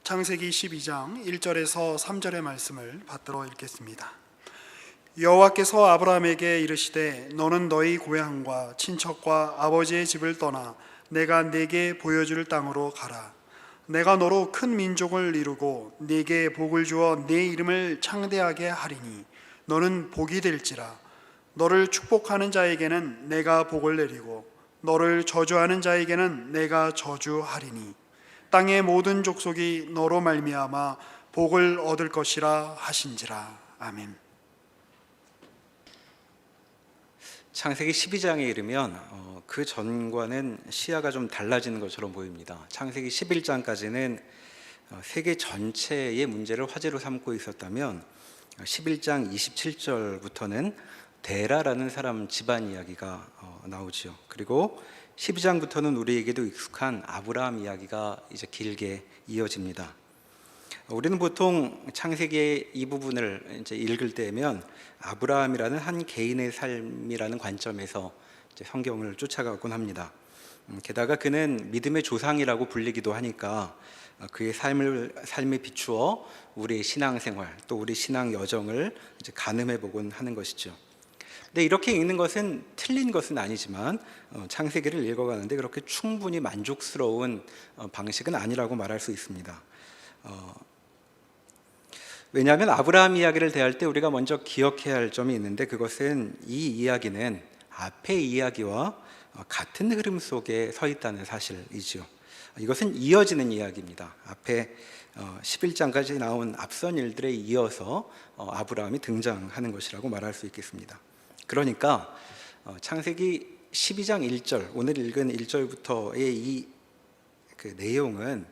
창세기 12장 1절에서 3절의 말씀을 받들어 읽겠습니다. 여호와께서 아브라함에게 이르시되 너는 너희 고향과 친척과 아버지의 집을 떠나 내가 네게 보여줄 땅으로 가라. 내가 너로 큰 민족을 이루고 네게 복을 주어 네 이름을 창대하게 하리니 너는 복이 될지라. 너를 축복하는 자에게는 내가 복을 내리고 너를 저주하는 자에게는 내가 저주하리니 땅의 모든 족속이 너로 말미암아 복을 얻을 것이라 하신지라. 아멘. 창세기 12장에 이르면 그 전과는 시야가 좀 달라지는 것처럼 보입니다. 창세기 11장까지는 세계 전체의 문제를 화제로 삼고 있었다면 11장 27절부터는 데라라는 사람 집안 이야기가 나오죠. 그리고 12장부터는 우리에게도 익숙한 아브라함 이야기가 이제 길게 이어집니다. 우리는 보통 창세기의 이 부분을 이제 읽을 때면 아브라함이라는 한 개인의 삶이라는 관점에서 이제 성경을 쫓아가곤 합니다. 게다가 그는 믿음의 조상이라고 불리기도 하니까 그의 삶에 비추어 우리의 신앙생활 또 우리 신앙 여정을 이제 가늠해 보곤 하는 것이죠. 근데 이렇게 읽는 것은 틀린 것은 아니지만 창세기를 읽어가는데 그렇게 충분히 만족스러운 방식은 아니라고 말할 수 있습니다. 왜냐하면 아브라함 이야기를 대할 때 우리가 먼저 기억해야 할 점이 있는데 그것은 이 이야기는 앞의 이야기와 같은 흐름 속에 서 있다는 사실이죠. 이것은 이어지는 이야기입니다. 앞에 11장까지 나온 앞선 일들에 이어서 아브라함이 등장하는 것이라고 말할 수 있겠습니다. 그러니까 창세기 12장 1절, 오늘 읽은 1절부터의 이 그 내용은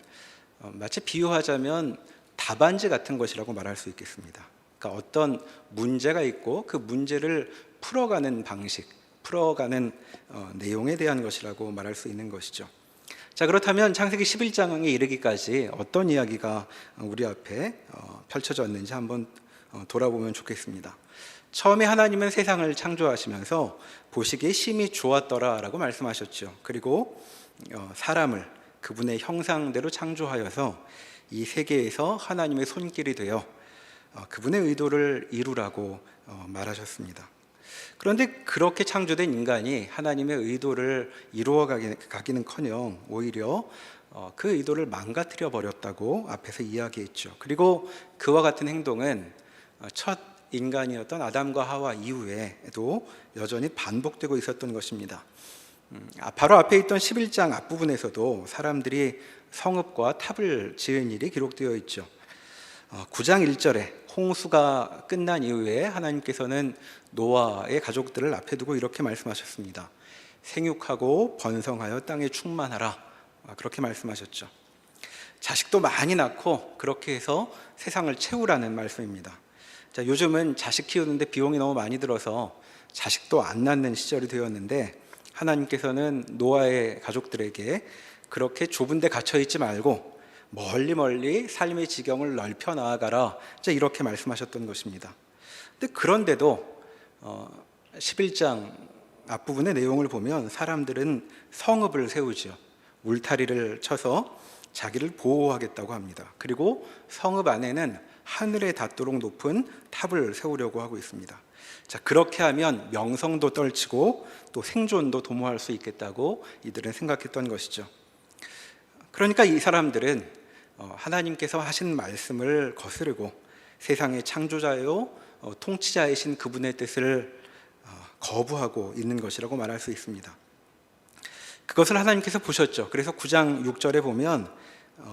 마치 비유하자면 답안지 같은 것이라고 말할 수 있겠습니다. 그러니까 어떤 문제가 있고 그 문제를 풀어가는 방식, 풀어가는 내용에 대한 것이라고 말할 수 있는 것이죠. 자, 그렇다면 창세기 11장에 이르기까지 어떤 이야기가 우리 앞에 펼쳐졌는지 한번 돌아보면 좋겠습니다. 처음에 하나님은 세상을 창조하시면서 보시기에 심히 좋았더라라고 말씀하셨죠. 그리고 사람을 그분의 형상대로 창조하여서 이 세계에서 하나님의 손길이 되어 그분의 의도를 이루라고 말하셨습니다. 그런데 그렇게 창조된 인간이 하나님의 의도를 이루어가기는커녕 오히려 그 의도를 망가뜨려 버렸다고 앞에서 이야기했죠. 그리고 그와 같은 행동은 첫 인간이었던 아담과 하와 이후에도 여전히 반복되고 있었던 것입니다. 바로 앞에 있던 11장 앞부분에서도 사람들이 성읍과 탑을 지은 일이 기록되어 있죠. 9장 1절에 홍수가 끝난 이후에 하나님께서는 노아의 가족들을 앞에 두고 이렇게 말씀하셨습니다. 생육하고 번성하여 땅에 충만하라. 그렇게 말씀하셨죠. 자식도 많이 낳고 그렇게 해서 세상을 채우라는 말씀입니다. 자, 요즘은 자식 키우는데 비용이 너무 많이 들어서 자식도 안 낳는 시절이 되었는데 하나님께서는 노아의 가족들에게 그렇게 좁은 데 갇혀 있지 말고 멀리 삶의 지경을 넓혀 나아가라, 이렇게 말씀하셨던 것입니다. 근데 그런데도 11장 앞부분의 내용을 보면 사람들은 성읍을 세우죠. 울타리를 쳐서 자기를 보호하겠다고 합니다. 그리고 성읍 안에는 하늘에 닿도록 높은 탑을 세우려고 하고 있습니다. 자, 그렇게 하면 명성도 떨치고 또 생존도 도모할 수 있겠다고 이들은 생각했던 것이죠. 그러니까 이 사람들은 하나님께서 하신 말씀을 거스르고 세상의 창조자요 통치자이신 그분의 뜻을 거부하고 있는 것이라고 말할 수 있습니다. 그것을 하나님께서 보셨죠. 그래서 9장 6절에 보면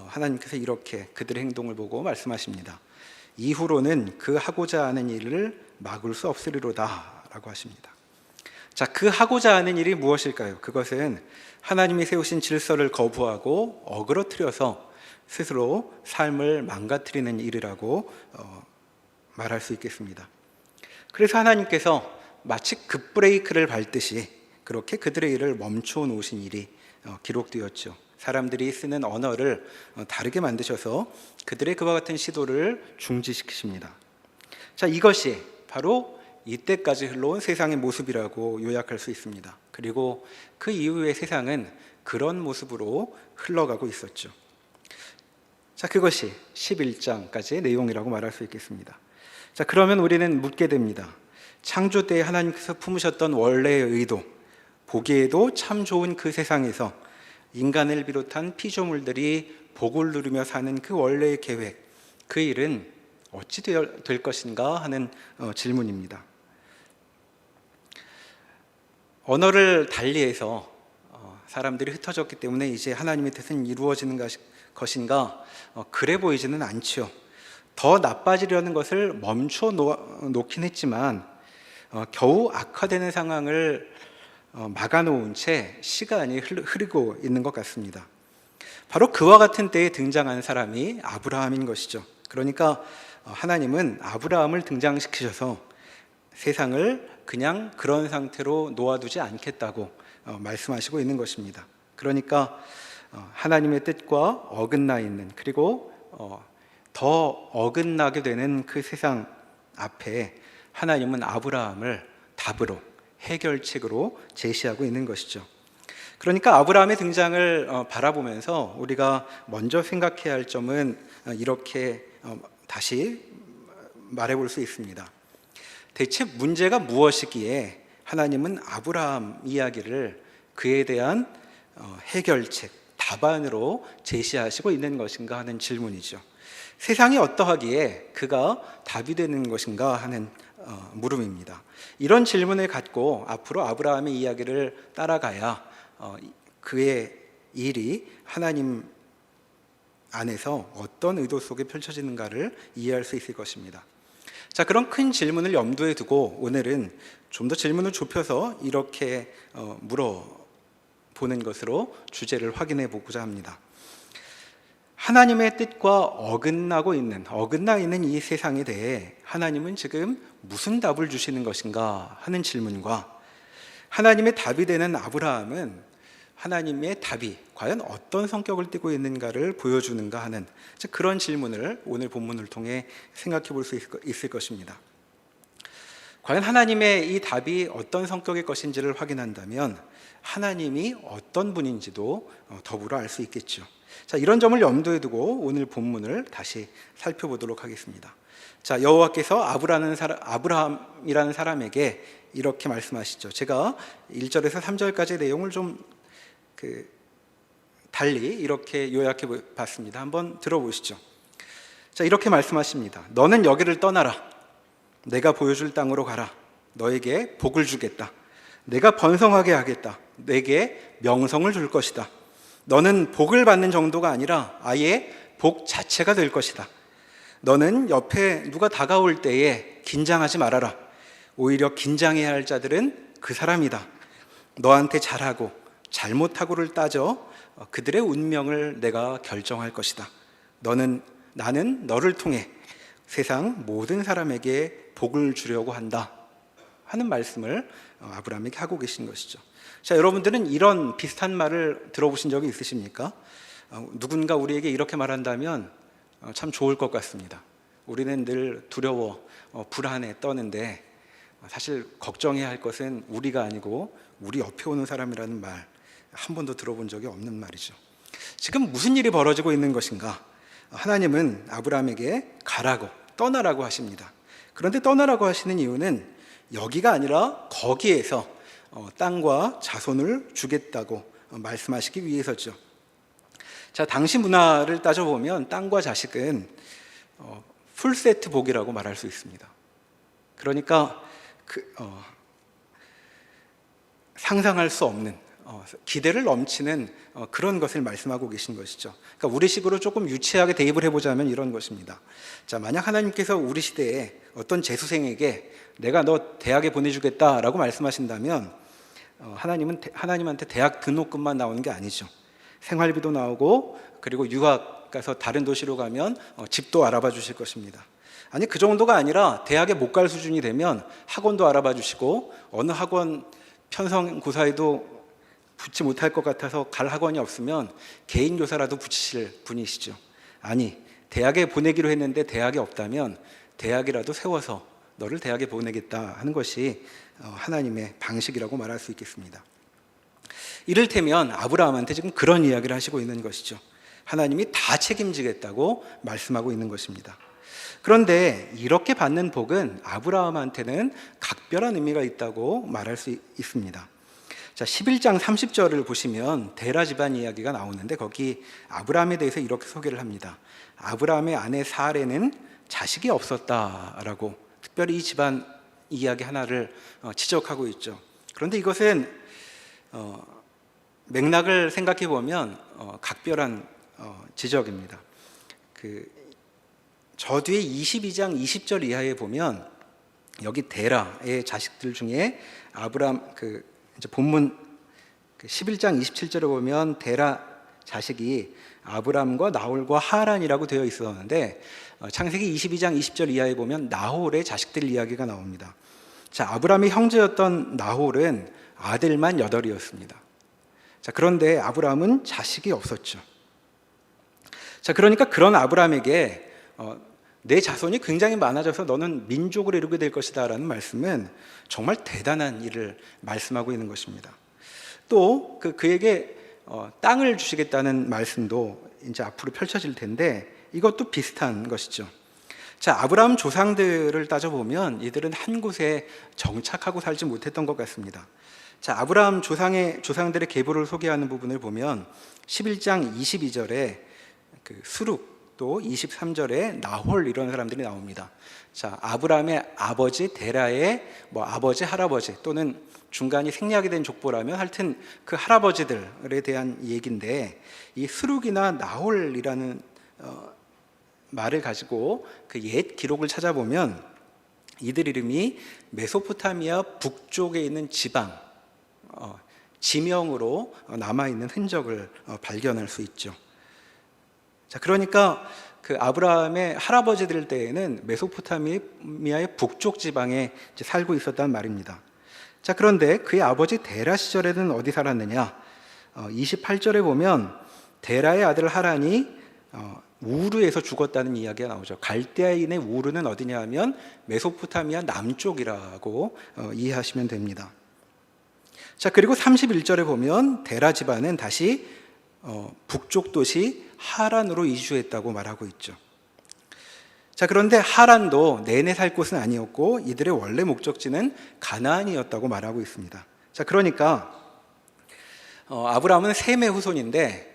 하나님께서 이렇게 그들의 행동을 보고 말씀하십니다. 이후로는 그 하고자 하는 일을 막을 수 없으리로다 라고 하십니다. 자, 그 하고자 하는 일이 무엇일까요? 그것은 하나님이 세우신 질서를 거부하고 어그러뜨려서 스스로 삶을 망가뜨리는 일이라고 말할 수 있겠습니다. 그래서 하나님께서 마치 급브레이크를 밟듯이 그렇게 그들의 일을 멈춰 놓으신 일이 기록되었죠. 사람들이 쓰는 언어를 다르게 만드셔서 그들의 그와 같은 시도를 중지시키십니다. 자, 이것이 바로 이때까지 흘러온 세상의 모습이라고 요약할 수 있습니다. 그리고 그 이후의 세상은 그런 모습으로 흘러가고 있었죠. 자, 그것이 11장까지의 내용이라고 말할 수 있겠습니다. 자, 그러면 우리는 묻게 됩니다. 창조 때 하나님께서 품으셨던 원래의 의도, 보기에도 참 좋은 그 세상에서 인간을 비롯한 피조물들이 복을 누리며 사는 그 원래의 계획, 그 일은 어찌 될 것인가 하는 질문입니다. 언어를 달리해서 사람들이 흩어졌기 때문에 이제 하나님의 뜻은 이루어지는 것인가? 그래 보이지는 않죠. 더 나빠지려는 것을 멈춰 놓긴 했지만 겨우 악화되는 상황을 막아놓은 채 시간이 흐르고 있는 것 같습니다. 바로 그와 같은 때에 등장한 사람이 아브라함인 것이죠. 그러니까 하나님은 아브라함을 등장시키셔서 세상을 그냥 그런 상태로 놓아두지 않겠다고 말씀하시고 있는 것입니다. 그러니까 하나님의 뜻과 어긋나 있는, 그리고 더 어긋나게 되는 그 세상 앞에 하나님은 아브라함을 답으로, 해결책으로 제시하고 있는 것이죠. 그러니까 아브라함의 등장을 바라보면서 우리가 먼저 생각해야 할 점은 이렇게 다시 말해볼 수 있습니다. 대체 문제가 무엇이기에 하나님은 아브라함 이야기를 그에 대한 해결책, 답안으로 제시하시고 있는 것인가 하는 질문이죠. 세상이 어떠하기에 그가 답이 되는 것인가 하는 물음입니다. 이런 질문을 갖고 앞으로 아브라함의 이야기를 따라가야 그의 일이 하나님 안에서 어떤 의도 속에 펼쳐지는가를 이해할 수 있을 것입니다. 자, 그런 큰 질문을 염두에 두고 오늘은 좀 더 질문을 좁혀서 이렇게 물어보는 것으로 주제를 확인해 보고자 합니다. 하나님의 뜻과 어긋나 있는 이 세상에 대해 하나님은 지금 무슨 답을 주시는 것인가 하는 질문과, 하나님의 답이 되는 아브라함은 하나님의 답이 과연 어떤 성격을 띠고 있는가를 보여주는가 하는 그런 질문을 오늘 본문을 통해 생각해 볼 수 있을 것입니다. 과연 하나님의 이 답이 어떤 성격의 것인지를 확인한다면 하나님이 어떤 분인지도 더불어 알 수 있겠죠. 자, 이런 점을 염두에 두고 오늘 본문을 다시 살펴보도록 하겠습니다. 자, 여호와께서 아브라함이라는 사람에게 이렇게 말씀하시죠. 제가 1절에서 3절까지의 내용을 좀 달리 이렇게 요약해 봤습니다. 한번 들어보시죠. 자, 이렇게 말씀하십니다. 너는 여기를 떠나라. 내가 보여줄 땅으로 가라. 너에게 복을 주겠다. 내가 번성하게 하겠다. 내게 명성을 줄 것이다. 너는 복을 받는 정도가 아니라 아예 복 자체가 될 것이다. 너는 옆에 누가 다가올 때에 긴장하지 말아라. 오히려 긴장해야 할 자들은 그 사람이다. 너한테 잘하고 잘못하고를 따져 그들의 운명을 내가 결정할 것이다. 나는 너를 통해 세상 모든 사람에게 복을 주려고 한다 하는 말씀을 아브라함에게 하고 계신 것이죠. 자, 여러분들은 이런 비슷한 말을 들어보신 적이 있으십니까? 누군가 우리에게 이렇게 말한다면 참 좋을 것 같습니다. 우리는 늘 두려워, 불안해 떠는데 사실 걱정해야 할 것은 우리가 아니고 우리 옆에 오는 사람이라는 말, 한 번도 들어본 적이 없는 말이죠. 지금 무슨 일이 벌어지고 있는 것인가? 하나님은 아브라함에게 가라고, 떠나라고 하십니다. 그런데 떠나라고 하시는 이유는 여기가 아니라 거기에서 땅과 자손을 주겠다고 말씀하시기 위해서죠. 자, 당시 문화를 따져보면 땅과 자식은 풀세트 복이라고 말할 수 있습니다. 그러니까 상상할 수 없는 기대를 넘치는 그런 것을 말씀하고 계신 것이죠. 그러니까 우리식으로 조금 유치하게 대입을 해보자면 이런 것입니다. 자, 만약 하나님께서 우리 시대에 어떤 재수생에게 내가 너 대학에 보내주겠다라고 말씀하신다면 하나님한테 대학 등록금만 나오는 게 아니죠. 생활비도 나오고, 그리고 유학 가서 다른 도시로 가면 집도 알아봐 주실 것입니다. 아니, 그 정도가 아니라 대학에 못 갈 수준이 되면 학원도 알아봐 주시고, 어느 학원 편성고사에도 붙지 못할 것 같아서 갈 학원이 없으면 개인 교사라도 붙이실 분이시죠. 아니, 대학에 보내기로 했는데 대학이 없다면 대학이라도 세워서 너를 대학에 보내겠다 하는 것이 하나님의 방식이라고 말할 수 있겠습니다. 이를테면 아브라함한테 지금 그런 이야기를 하시고 있는 것이죠. 하나님이 다 책임지겠다고 말씀하고 있는 것입니다. 그런데 이렇게 받는 복은 아브라함한테는 각별한 의미가 있다고 말할 수 있습니다. 자, 11장 30절을 보시면 데라 집안 이야기가 나오는데 거기 아브라함에 대해서 이렇게 소개를 합니다. 아브라함의 아내 사레는 자식이 없었다라고 특별히 이 집안 이야기 하나를 지적하고 있죠. 그런데 이것은 맥락을 생각해 보면 각별한 지적입니다. 저 뒤에 22장 20절 이하에 보면 여기 데라의 자식들 중에 아브라함 이제 본문 11장 27절에 보면 데라 자식이 아브람과 나홀과 하란이라고 되어 있었는데 창세기 22장 20절 이하에 보면 나홀의 자식들 이야기가 나옵니다. 자, 아브람의 형제였던 나홀은 아들만 8이었습니다. 자, 그런데 아브람은 자식이 없었죠. 자, 그러니까 그런 아브람에게 내 자손이 굉장히 많아져서 너는 민족을 이루게 될 것이다 라는 말씀은 정말 대단한 일을 말씀하고 있는 것입니다. 또 그에게 땅을 주시겠다는 말씀도 이제 앞으로 펼쳐질 텐데 이것도 비슷한 것이죠. 자, 아브라함 조상들을 따져보면 이들은 한 곳에 정착하고 살지 못했던 것 같습니다. 자, 아브라함 조상들의 계보를 소개하는 부분을 보면 11장 22절에 수룩 또 23절에 나홀 이런 사람들이 나옵니다. 자, 아브라함의 아버지 데라의 아버지 할아버지 또는 중간이 생략이 된 족보라면 하여튼 그 할아버지들에 대한 얘기인데 이 수룩이나 나홀이라는 말을 가지고 그 옛 기록을 찾아보면 이들 이름이 메소포타미아 북쪽에 있는 지방 지명으로 남아있는 흔적을 발견할 수 있죠. 자, 그러니까 그 아브라함의 할아버지들 때에는 메소포타미아의 북쪽 지방에 살고 있었단 말입니다. 자, 그런데 그의 아버지 데라 시절에는 어디 살았느냐? 28절에 보면 데라의 아들 하란이 우르에서 죽었다는 이야기가 나오죠. 갈대아인의 우르는 어디냐 하면 메소포타미아 남쪽이라고 이해하시면 됩니다. 자, 그리고 31절에 보면 데라 집안은 다시 북쪽 도시 하란으로 이주했다고 말하고 있죠. 자, 그런데 하란도 내내 살 곳은 아니었고 이들의 원래 목적지는 가나안이었다고 말하고 있습니다. 자, 그러니까 아브라함은 셈의 후손인데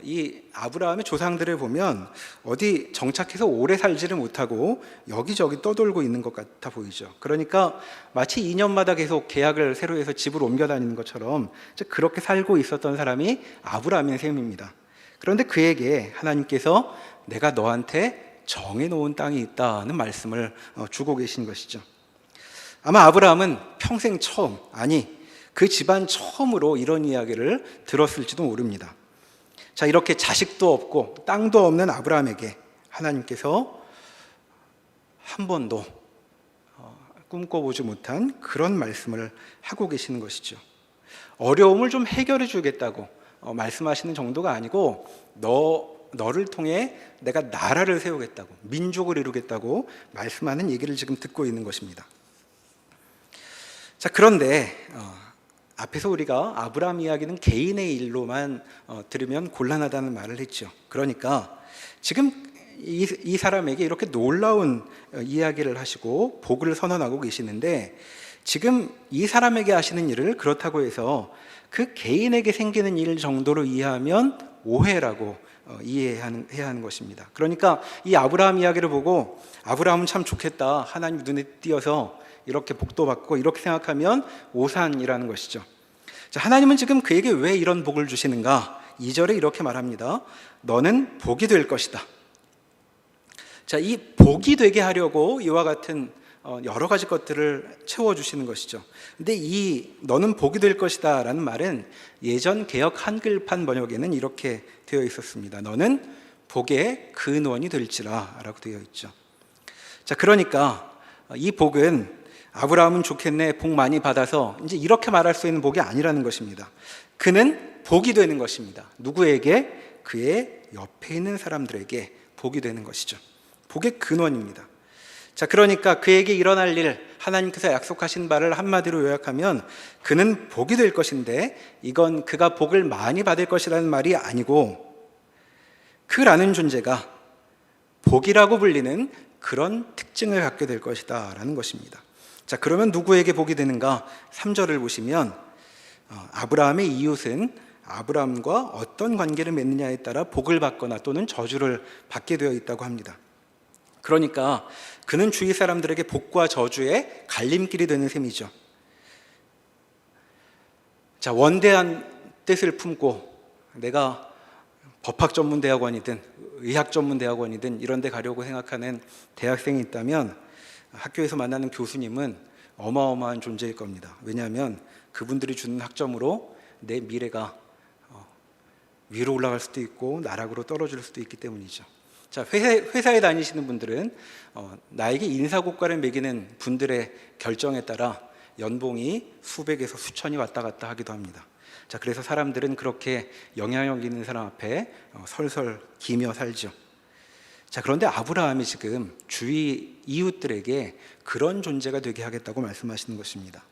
이 아브라함의 조상들을 보면 어디 정착해서 오래 살지를 못하고 여기저기 떠돌고 있는 것 같아 보이죠. 그러니까 마치 2년마다 계속 계약을 새로 해서 집을 옮겨 다니는 것처럼 그렇게 살고 있었던 사람이 아브라함의 셈입니다. 그런데 그에게 하나님께서 내가 너한테 정해놓은 땅이 있다는 말씀을 주고 계신 것이죠. 아마 아브라함은 평생 처음, 아니 그 집안 처음으로 이런 이야기를 들었을지도 모릅니다. 자, 이렇게 자식도 없고 땅도 없는 아브라함에게 하나님께서 한 번도 꿈꿔보지 못한 그런 말씀을 하고 계시는 것이죠. 어려움을 좀 해결해 주겠다고 말씀하시는 정도가 아니고 너를 통해 내가 나라를 세우겠다고, 민족을 이루겠다고 말씀하는 얘기를 지금 듣고 있는 것입니다. 자, 그런데 앞에서 우리가 아브라함 이야기는 개인의 일로만 들으면 곤란하다는 말을 했죠. 그러니까 지금 이 사람에게 이렇게 놀라운 이야기를 하시고 복을 선언하고 계시는데 지금 이 사람에게 하시는 일을 그렇다고 해서 그 개인에게 생기는 일 정도로 이해하면 오해라고 이해해야 하는 것입니다. 그러니까 이 아브라함 이야기를 보고 아브라함은 참 좋겠다, 하나님 눈에 띄어서 이렇게 복도 받고 이렇게 생각하면 오산이라는 것이죠. 자, 하나님은 지금 그에게 왜 이런 복을 주시는가? 2절에 이렇게 말합니다. 너는 복이 될 것이다. 자, 이 복이 되게 하려고 이와 같은 여러 가지 것들을 채워주시는 것이죠. 근데 이 너는 복이 될 것이다 라는 말은 예전 개역 한글판 번역에는 이렇게 되어 있었습니다. 너는 복의 근원이 될지라 라고 되어 있죠. 자, 그러니까 이 복은 아브라함은 좋겠네, 복 많이 받아서 이제 이렇게 말할 수 있는 복이 아니라는 것입니다. 그는 복이 되는 것입니다. 누구에게? 그의 옆에 있는 사람들에게 복이 되는 것이죠. 복의 근원입니다. 자, 그러니까 그에게 일어날 일, 하나님께서 약속하신 바를 한마디로 요약하면 그는 복이 될 것인데 이건 그가 복을 많이 받을 것이라는 말이 아니고 그라는 존재가 복이라고 불리는 그런 특징을 갖게 될 것이다 라는 것입니다. 자, 그러면 누구에게 복이 되는가? 3절을 보시면 아브라함의 이웃은 아브라함과 어떤 관계를 맺느냐에 따라 복을 받거나 또는 저주를 받게 되어 있다고 합니다. 그러니까 그는 주위 사람들에게 복과 저주의 갈림길이 되는 셈이죠. 자, 원대한 뜻을 품고 내가 법학 전문 대학원이든 의학 전문 대학원이든 이런 데 가려고 생각하는 대학생이 있다면 학교에서 만나는 교수님은 어마어마한 존재일 겁니다. 왜냐하면 그분들이 주는 학점으로 내 미래가 위로 올라갈 수도 있고 나락으로 떨어질 수도 있기 때문이죠. 자, 회사에 다니시는 분들은 나에게 인사고과를 매기는 분들의 결정에 따라 연봉이 수백에서 수천이 왔다 갔다 하기도 합니다. 자, 그래서 사람들은 그렇게 영향력 있는 사람 앞에 설설 기며 살죠. 자, 그런데 아브라함이 지금 주위 이웃들에게 그런 존재가 되게 하겠다고 말씀하시는 것입니다.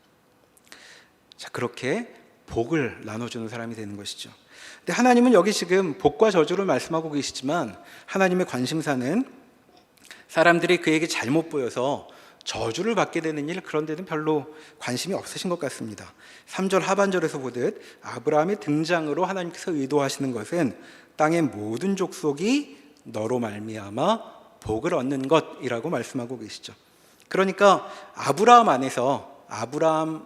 자, 그렇게 복을 나눠주는 사람이 되는 것이죠. 근데 하나님은 여기 지금 복과 저주를 말씀하고 계시지만 하나님의 관심사는 사람들이 그에게 잘못 보여서 저주를 받게 되는 일, 그런 데는 별로 관심이 없으신 것 같습니다. 3절 하반절에서 보듯 아브라함의 등장으로 하나님께서 의도하시는 것은 땅의 모든 족속이 너로 말미암아 복을 얻는 것이라고 말씀하고 계시죠. 그러니까 아브라함 안에서 아브라함을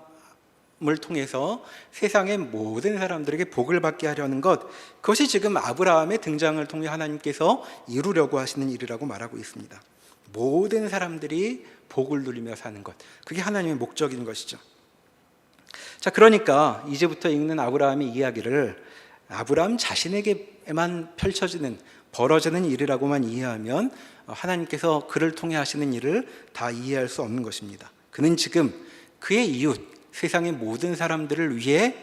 통해서 세상의 모든 사람들에게 복을 받게 하려는 것, 그것이 지금 아브라함의 등장을 통해 하나님께서 이루려고 하시는 일이라고 말하고 있습니다. 모든 사람들이 복을 누리며 사는 것, 그게 하나님의 목적인 것이죠. 자, 그러니까 이제부터 읽는 아브라함의 이야기를 아브라함 자신에게만 펼쳐지는, 벌어지는 일이라고만 이해하면 하나님께서 그를 통해 하시는 일을 다 이해할 수 없는 것입니다. 그는 지금 그의 이웃, 세상의 모든 사람들을 위해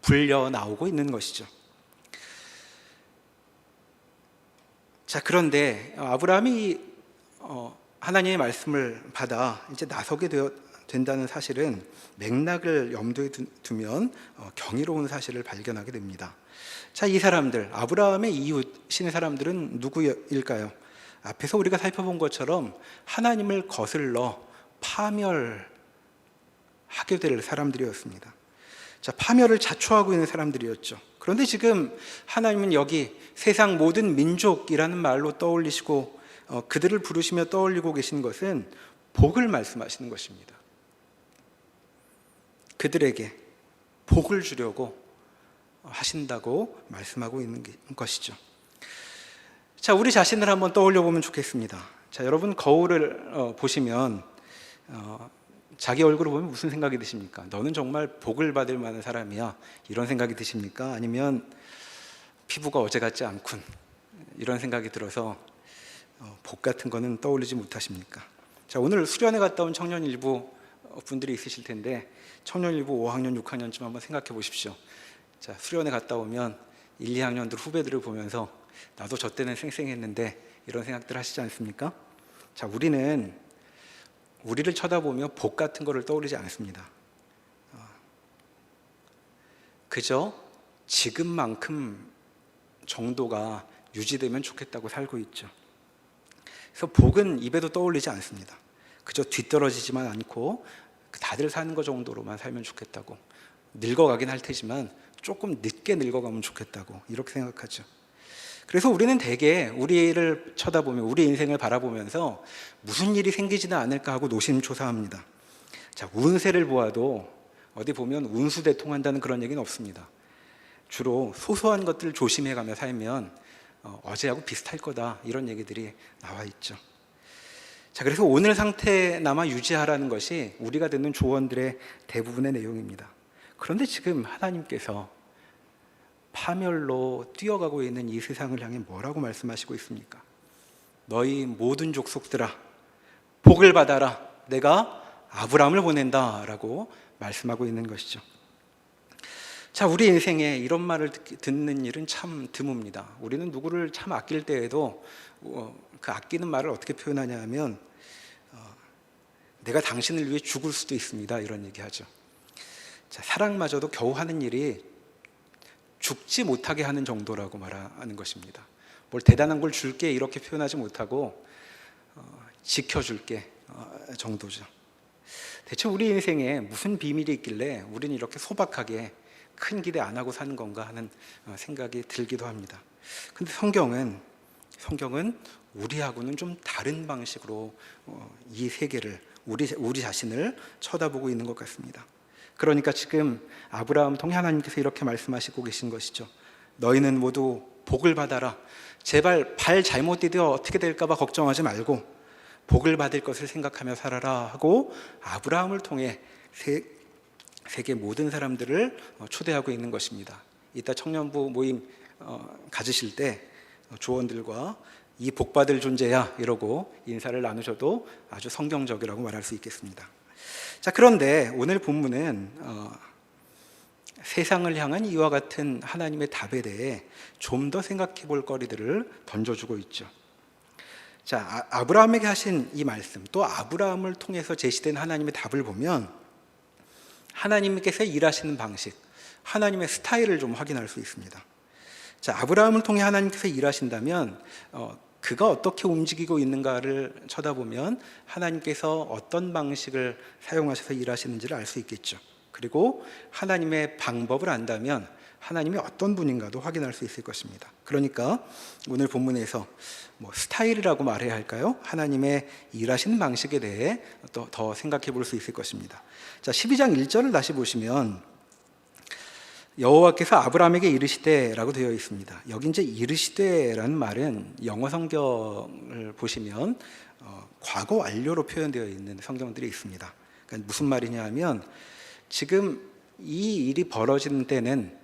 불려 나오고 있는 것이죠. 자, 그런데 아브라함이 하나님의 말씀을 받아 이제 나서게 된다는 사실은 맥락을 염두에 두면 경이로운 사실을 발견하게 됩니다. 자, 이 사람들, 아브라함의 이웃인 사람들은 누구일까요? 앞에서 우리가 살펴본 것처럼 하나님을 거슬러 파멸하게 될 사람들이었습니다. 자, 파멸을 자초하고 있는 사람들이었죠. 그런데 지금 하나님은 여기 세상 모든 민족이라는 말로 떠올리시고 그들을 부르시며 떠올리고 계신 것은 복을 말씀하시는 것입니다. 그들에게 복을 주려고 하신다고 말씀하고 있는 것이죠. 자, 우리 자신을 한번 떠올려 보면 좋겠습니다. 자, 여러분 거울을 보시면 자기 얼굴을 보면 무슨 생각이 드십니까? 너는 정말 복을 받을 만한 사람이야, 이런 생각이 드십니까? 아니면 피부가 어제 같지 않군, 이런 생각이 들어서 복 같은 거는 떠올리지 못하십니까? 자, 오늘 수련회 갔다 온 청년 일부 분들이 있으실 텐데 청년일부 5학년, 6학년쯤 한번 생각해 보십시오. 자, 수련회 갔다 오면 1, 2학년들 후배들을 보면서 나도 저 때는 쌩쌩했는데 이런 생각들 하시지 않습니까? 자, 우리를 쳐다보며 복 같은 거를 떠올리지 않습니다. 그저 지금만큼 정도가 유지되면 좋겠다고 살고 있죠. 그래서 복은 입에도 떠올리지 않습니다. 그저 뒤떨어지지만 않고 다들 사는 것 정도로만 살면 좋겠다고, 늙어가긴 할 테지만 조금 늦게 늙어가면 좋겠다고 이렇게 생각하죠. 그래서 우리는 대개 우리를 쳐다보며 우리 인생을 바라보면서 무슨 일이 생기지는 않을까 하고 노심초사합니다. 자, 운세를 보아도 어디 보면 운수대통한다는 그런 얘기는 없습니다. 주로 소소한 것들을 조심해가며 살면 어제하고 비슷할 거다, 이런 얘기들이 나와 있죠. 자, 그래서 오늘 상태나마 유지하라는 것이 우리가 듣는 조언들의 대부분의 내용입니다. 그런데 지금 하나님께서 파멸로 뛰어가고 있는 이 세상을 향해 뭐라고 말씀하시고 있습니까? 너희 모든 족속들아, 복을 받아라, 내가 아브라함을 보낸다 라고 말씀하고 있는 것이죠. 자, 우리 인생에 이런 말을 듣는 일은 참 드뭅니다. 우리는 누구를 참 아낄 때에도 그 아끼는 말을 어떻게 표현하냐 하면 내가 당신을 위해 죽을 수도 있습니다, 이런 얘기하죠. 자, 사랑마저도 겨우 하는 일이 죽지 못하게 하는 정도라고 말하는 것입니다. 뭘 대단한 걸 줄게 이렇게 표현하지 못하고 지켜줄게 정도죠. 대체 우리 인생에 무슨 비밀이 있길래 우리는 이렇게 소박하게 큰 기대 안 하고 사는 건가 하는 생각이 들기도 합니다. 근데 성경은 우리하고는 좀 다른 방식으로 이 세계를 우리 자신을 쳐다보고 있는 것 같습니다. 그러니까 지금 아브라함 통해 하나님께서 이렇게 말씀하시고 계신 것이죠. 너희는 모두 복을 받아라. 제발 발 잘못 디뎌 어떻게 될까 봐 걱정하지 말고 복을 받을 것을 생각하며 살아라 하고 아브라함을 통해 세계 모든 사람들을 초대하고 있는 것입니다. 이따 청년부 모임 가지실 때 조원들과 이 복받을 존재야 이러고 인사를 나누셔도 아주 성경적이라고 말할 수 있겠습니다. 자, 그런데 오늘 본문은 세상을 향한 이와 같은 하나님의 답에 대해 좀 더 생각해 볼 거리들을 던져주고 있죠. 자, 아브라함에게 하신 이 말씀, 또 아브라함을 통해서 제시된 하나님의 답을 보면 하나님께서 일하시는 방식, 하나님의 스타일을 좀 확인할 수 있습니다. 자, 아브라함을 통해 하나님께서 일하신다면 그가 어떻게 움직이고 있는가를 쳐다보면 하나님께서 어떤 방식을 사용하셔서 일하시는지를 알 수 있겠죠. 그리고 하나님의 방법을 안다면 하나님이 어떤 분인가도 확인할 수 있을 것입니다. 그러니까 오늘 본문에서 스타일이라고 말해야 할까요? 하나님의 일하시는 방식에 대해 더 생각해 볼 수 있을 것입니다. 자, 12장 1절을 다시 보시면 여호와께서 아브라함에게 이르시되라고 되어 있습니다. 여기 이제 이르시되라는 말은 영어 성경을 보시면 과거 완료로 표현되어 있는 성경들이 있습니다. 그러니까 무슨 말이냐 하면 지금 이 일이 벌어지는 때는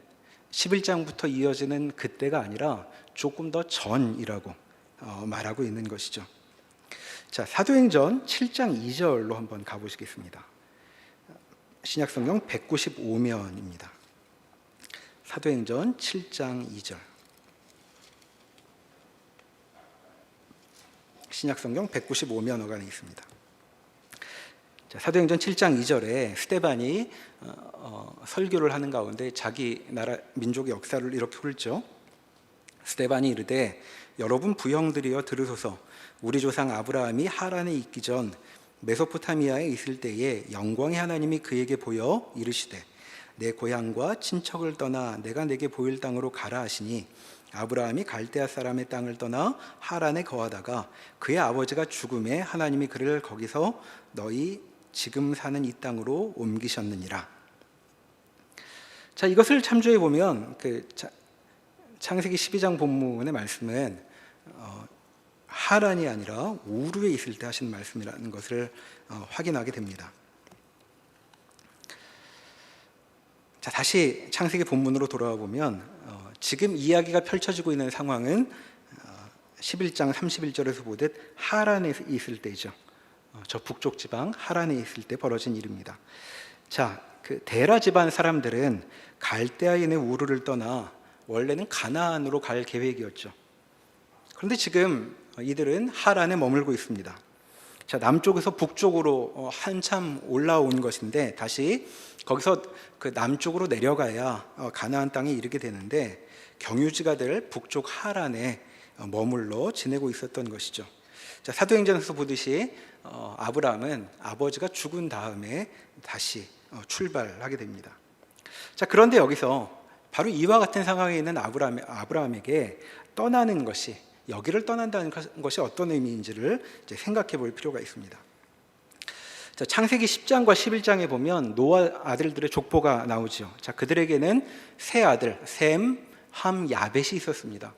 11장부터 이어지는 그때가 아니라 조금 더 전이라고 말하고 있는 것이죠. 자, 사도행전 7장 2절로 한번 가보시겠습니다. 신약성경 195면입니다. 사도행전 7장 2절. 신약성경 195면 어간에 있습니다. 자, 사도행전 7장 2절에 스데반이 설교를 하는 가운데 자기 나라 민족의 역사를 이렇게 훑죠. 스데반이 이르되 여러분 부형들이여 들으소서. 우리 조상 아브라함이 하란에 있기 전 메소포타미아에 있을 때에 영광의 하나님이 그에게 보여 이르시되 내 고향과 친척을 떠나 내가 내게 보일 땅으로 가라 하시니 아브라함이 갈대아 사람의 땅을 떠나 하란에 거하다가 그의 아버지가 죽음에 하나님이 그를 거기서 너희 지금 사는 이 땅으로 옮기셨느니라. 자, 이것을 참조해 보면 창세기 12장 본문의 말씀은 하란이 아니라 우르에 있을 때 하신 말씀이라는 것을 확인하게 됩니다. 자, 다시 창세기 본문으로 돌아와 보면 지금 이야기가 펼쳐지고 있는 상황은 11장 31절에서 보듯 하란에 있을 때죠. 저 북쪽 지방 하란에 있을 때 벌어진 일입니다. 자, 그 데라 집안 사람들은 갈대아인의 우르를 떠나 원래는 가나안으로 갈 계획이었죠. 그런데 지금 이들은 하란에 머물고 있습니다. 자, 남쪽에서 북쪽으로 한참 올라온 것인데 다시 거기서 그 남쪽으로 내려가야 가나안 땅에 이르게 되는데 경유지가 될 북쪽 하란에 머물러 지내고 있었던 것이죠. 자, 사도행전에서 보듯이 아브라함은 아버지가 죽은 다음에 다시 출발하게 됩니다. 자, 그런데 여기서 바로 이와 같은 상황에 있는 아브라함에게 떠나는 것이, 여기를 떠난다는 것이 어떤 의미인지를 이제 생각해 볼 필요가 있습니다. 자, 창세기 10장과 11장에 보면 노아 아들들의 족보가 나오죠. 자, 그들에게는 세 아들 셈, 함, 야벳이 있었습니다.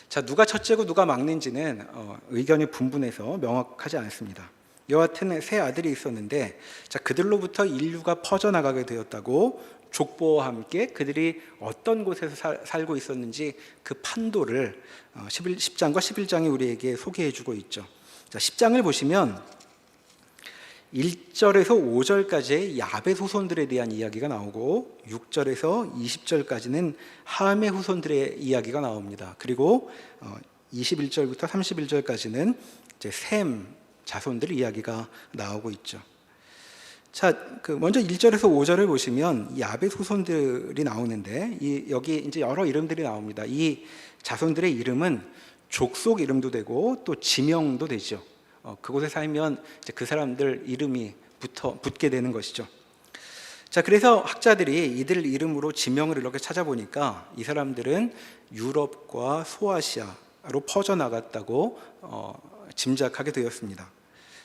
자, 누가 첫째고 누가 막내인지는 의견이 분분해서 명확하지 않습니다. 여하튼 세 아들이 있었는데, 자, 그들로부터 인류가 퍼져나가게 되었다고 족보와 함께 그들이 어떤 곳에서 살고 있었는지 그 판도를 10장과 11장이 우리에게 소개해주고 있죠. 자, 10장을 보시면 1절에서 5절까지의 야벳 후손들에 대한 이야기가 나오고 6절에서 20절까지는 함의 후손들의 이야기가 나옵니다. 그리고 21절부터 31절까지는 이제 셈 자손들 이야기가 나오고 있죠. 자, 먼저 1절에서 5절을 보시면 야벳 후손들이 나오는데 여기 이제 여러 이름들이 나옵니다. 이 자손들의 이름은 족속 이름도 되고 또 지명도 되죠. 그곳에 살면 이제 그 사람들 이름이 붙게 되는 것이죠. 자, 그래서 학자들이 이들 이름으로 지명을 이렇게 찾아보니까 이 사람들은 유럽과 소아시아로 퍼져나갔다고 짐작하게 되었습니다.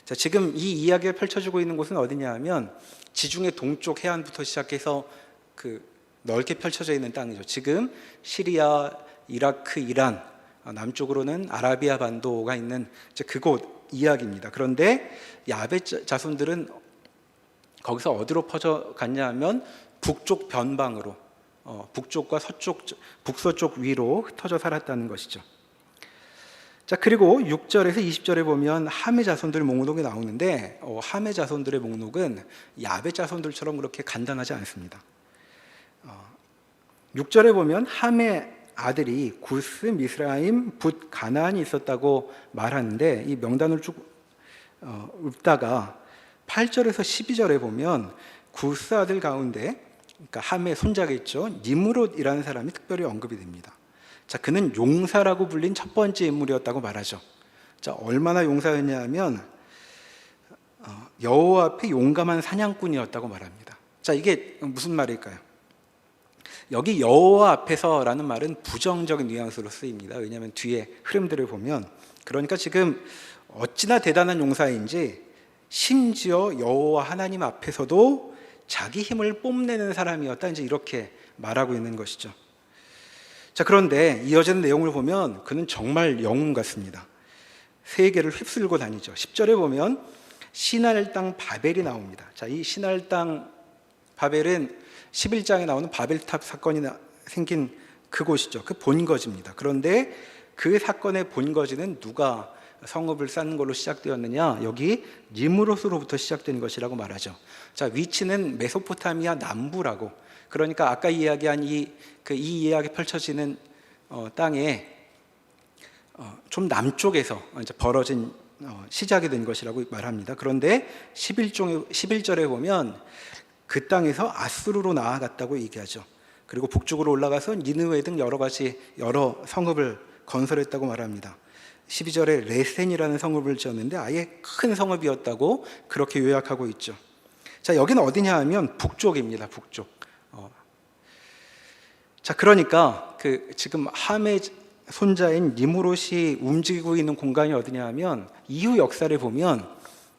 자, 지금 이 이야기가 펼쳐지고 있는 곳은 어디냐 하면 지중해 동쪽 해안부터 시작해서 그 넓게 펼쳐져 있는 땅이죠. 지금 시리아, 이라크, 이란, 남쪽으로는 아라비아 반도가 있는 이제 그곳 이야기입니다. 그런데 야베 자손들은 거기서 어디로 퍼져갔냐 하면 북쪽 변방으로, 북쪽과 북서쪽 위로 흩어져 살았다는 것이죠. 자, 그리고 6절에서 20절에 보면 함의 자손들 목록이 나오는데 함의 자손들의 목록은 야베 자손들처럼 그렇게 간단하지 않습니다. 6절에 보면 함의 아들이 구스, 미스라임, 붓, 가나안이 있었다고 말하는데 이 명단을 쭉 읊다가 8절에서 12절에 보면 구스 아들 가운데, 그러니까 함의 손자겠죠, 니므롯이라는 사람이 특별히 언급이 됩니다. 자, 그는 용사라고 불린 첫 번째 인물이었다고 말하죠. 자, 얼마나 용사였냐 하면 여호와 앞에 용감한 사냥꾼이었다고 말합니다. 자, 이게 무슨 말일까요? 여기 여호와 앞에서라는 말은 부정적인 뉘앙스로 쓰입니다. 왜냐하면 뒤에 흐름들을 보면, 그러니까 지금 어찌나 대단한 용사인지 심지어 여호와 하나님 앞에서도 자기 힘을 뽐내는 사람이었다, 이제 이렇게 말하고 있는 것이죠. 자, 그런데 이어지는 내용을 보면 그는 정말 영웅 같습니다. 세계를 휩쓸고 다니죠. 10절에 보면 시날 땅 바벨이 나옵니다. 자, 이 시날 땅 바벨은 11장에 나오는 바벨탑 사건이 생긴 그곳이죠. 그 본거지입니다. 그런데 그 사건의 본거지는 누가 성읍을 쌓는 걸로 시작되었느냐? 여기 니므롯으로부터 시작된 것이라고 말하죠. 자, 위치는 메소포타미아 남부라고. 그러니까 아까 이야기한 이 이야기 펼쳐지는 땅에 좀 남쪽에서 이제 벌어진 시작이 된 것이라고 말합니다. 그런데 11절에 보면 그 땅에서 아수르로 나아갔다고 얘기하죠. 그리고 북쪽으로 올라가서 니느웨 등 여러 성읍을 건설했다고 말합니다. 12절에 레센이라는 성읍을 지었는데 아예 큰 성읍이었다고 그렇게 요약하고 있죠. 자, 여기는 어디냐 하면 북쪽입니다. 북쪽. 자, 그러니까 지금 함의 손자인 니므롯이 움직이고 있는 공간이 어디냐 하면 이후 역사를 보면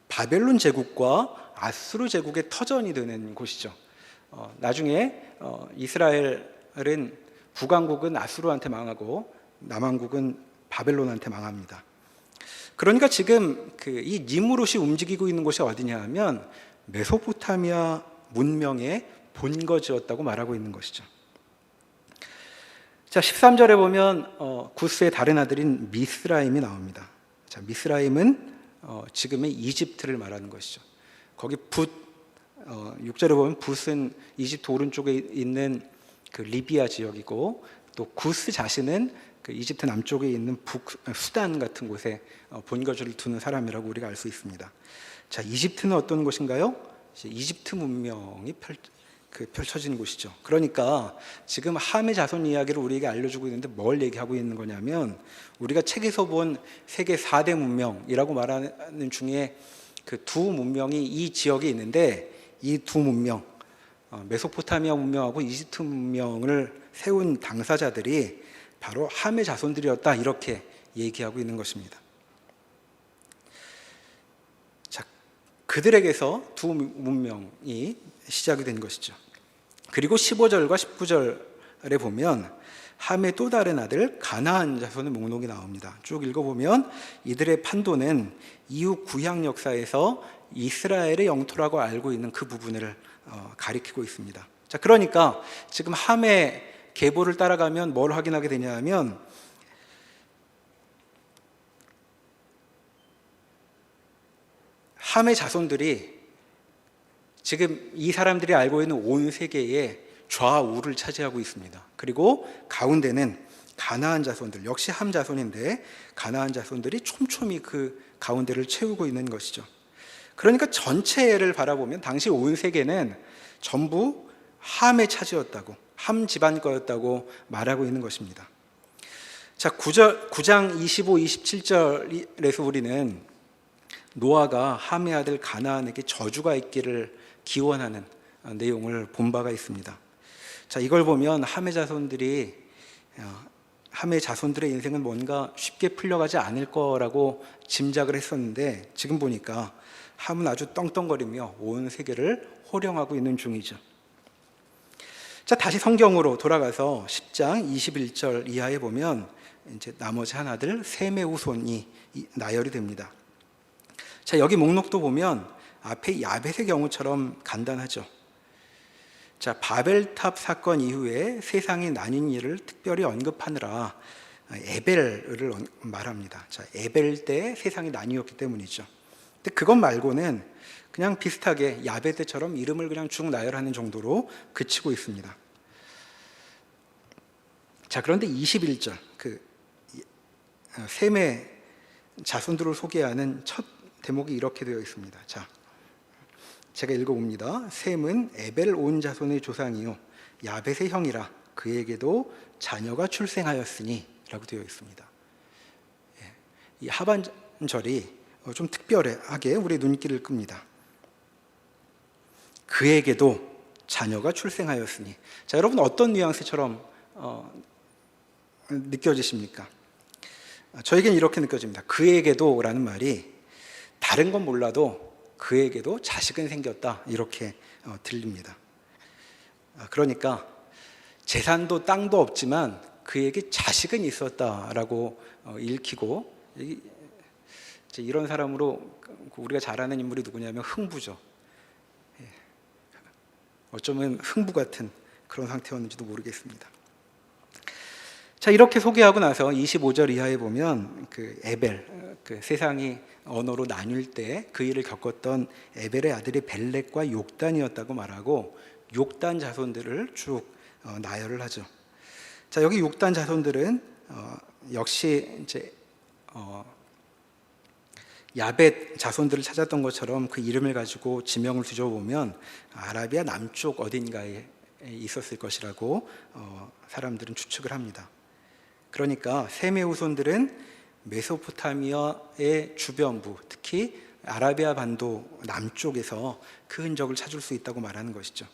바벨론 제국과 아수르 제국의 터전이 되는 곳이죠. 나중에 이스라엘은 북왕국은 아수르한테 망하고 남왕국은 바벨론한테 망합니다. 그러니까 지금 이 니므롯이 움직이고 있는 곳이 어디냐 하면 메소포타미아 문명의 본거지였다고 말하고 있는 것이죠. 자, 13절에 보면 구스의 다른 아들인 미스라임이 나옵니다. 자, 미스라임은 지금의 이집트를 말하는 것이죠. 거기 6절에 보면 붓은 이집트 오른쪽에 있는 그 리비아 지역이고, 또 구스 자신은 그 이집트 남쪽에 있는 수단 같은 곳에 본거지를 두는 사람이라고 우리가 알 수 있습니다. 자, 이집트는 어떤 곳인가요? 이집트 문명이 펼쳐진 곳이죠. 그러니까 지금 함의 자손 이야기를 우리에게 알려주고 있는데 뭘 얘기하고 있는 거냐면, 우리가 책에서 본 세계 4대 문명이라고 말하는 중에 그 두 문명이 이 지역에 있는데, 이 두 문명, 메소포타미아 문명하고 이집트 문명을 세운 당사자들이 바로 함의 자손들이었다, 이렇게 얘기하고 있는 것입니다. 자, 그들에게서 두 문명이 시작이 된 것이죠. 그리고 15절과 19절에 보면 함의 또 다른 아들 가나안 자손의 목록이 나옵니다. 쭉 읽어보면 이들의 판도는 이후 구약 역사에서 이스라엘의 영토라고 알고 있는 그 부분을 가리키고 있습니다. 자, 그러니까 지금 함의 계보를 따라가면 뭘 확인하게 되냐 하면 함의 자손들이 지금 이 사람들이 알고 있는 온 세계의 좌우를 차지하고 있습니다. 그리고 가운데는 가나안 자손들, 역시 함 자손인데 가나안 자손들이 촘촘히 그 가운데를 채우고 있는 것이죠. 그러니까 전체를 바라보면 당시 온 세계는 전부 함의 차지였다고, 함 집안 거였다고 말하고 있는 것입니다. 자, 9장 25, 27절에서 우리는 노아가 함의 아들 가나안에게 저주가 있기를 기원하는 내용을 본 바가 있습니다. 자, 이걸 보면 함의 자손들의 인생은 뭔가 쉽게 풀려가지 않을 거라고 짐작을 했었는데, 지금 보니까 함은 아주 떵떵거리며 온 세계를 호령하고 있는 중이죠. 자, 다시 성경으로 돌아가서 10장 21절 이하에 보면 이제 나머지 한 아들 셈의 후손이 나열이 됩니다. 자, 여기 목록도 보면 앞에 야벳의 경우처럼 간단하죠. 자, 바벨탑 사건 이후에 세상이 나뉜 일을 특별히 언급하느라 에벨을 말합니다. 자, 에벨 때 세상이 나뉘었기 때문이죠. 근데 그것 말고는 그냥 비슷하게 야벳 때처럼 이름을 그냥 쭉 나열하는 정도로 그치고 있습니다. 자, 그런데 21절 셈의 자손들을 소개하는 첫 대목이 이렇게 되어 있습니다. 자, 제가 읽어봅니다. 셈은 에벨 온 자손의 조상이요 야벳의 형이라 그에게도 자녀가 출생하였으니 라고 되어 있습니다. 이 하반절이 좀 특별하게 우리 눈길을 끕니다. 그에게도 자녀가 출생하였으니. 자, 여러분 어떤 뉘앙스처럼 느껴지십니까? 저에겐 이렇게 느껴집니다. 그에게도 라는 말이 다른 건 몰라도 그에게도 자식은 생겼다, 이렇게 들립니다. 그러니까 재산도 땅도 없지만 그에게 자식은 있었다라고 읽히고, 이런 사람으로 우리가 잘 아는 인물이 누구냐면 흥부죠. 어쩌면 흥부 같은 그런 상태였는지도 모르겠습니다. 자, 이렇게 소개하고 나서 25절 이하에 보면 그 에벨, 그 세상이 언어로 나뉠 때 그 일을 겪었던 에벨의 아들이 벨렉과 욕단이었다고 말하고 욕단 자손들을 쭉 나열을 하죠. 자, 여기 욕단 자손들은 역시 이제 야벳 자손들을 찾았던 것처럼 그 이름을 가지고 지명을 뒤져보면 아라비아 남쪽 어딘가에 있었을 것이라고 사람들은 추측을 합니다. 그러니까 셈의 후손들은 메소포타미아의 주변부, 특히 아라비아 반도 남쪽에서 그 흔적을 찾을 수 있다고 말하는 것이죠.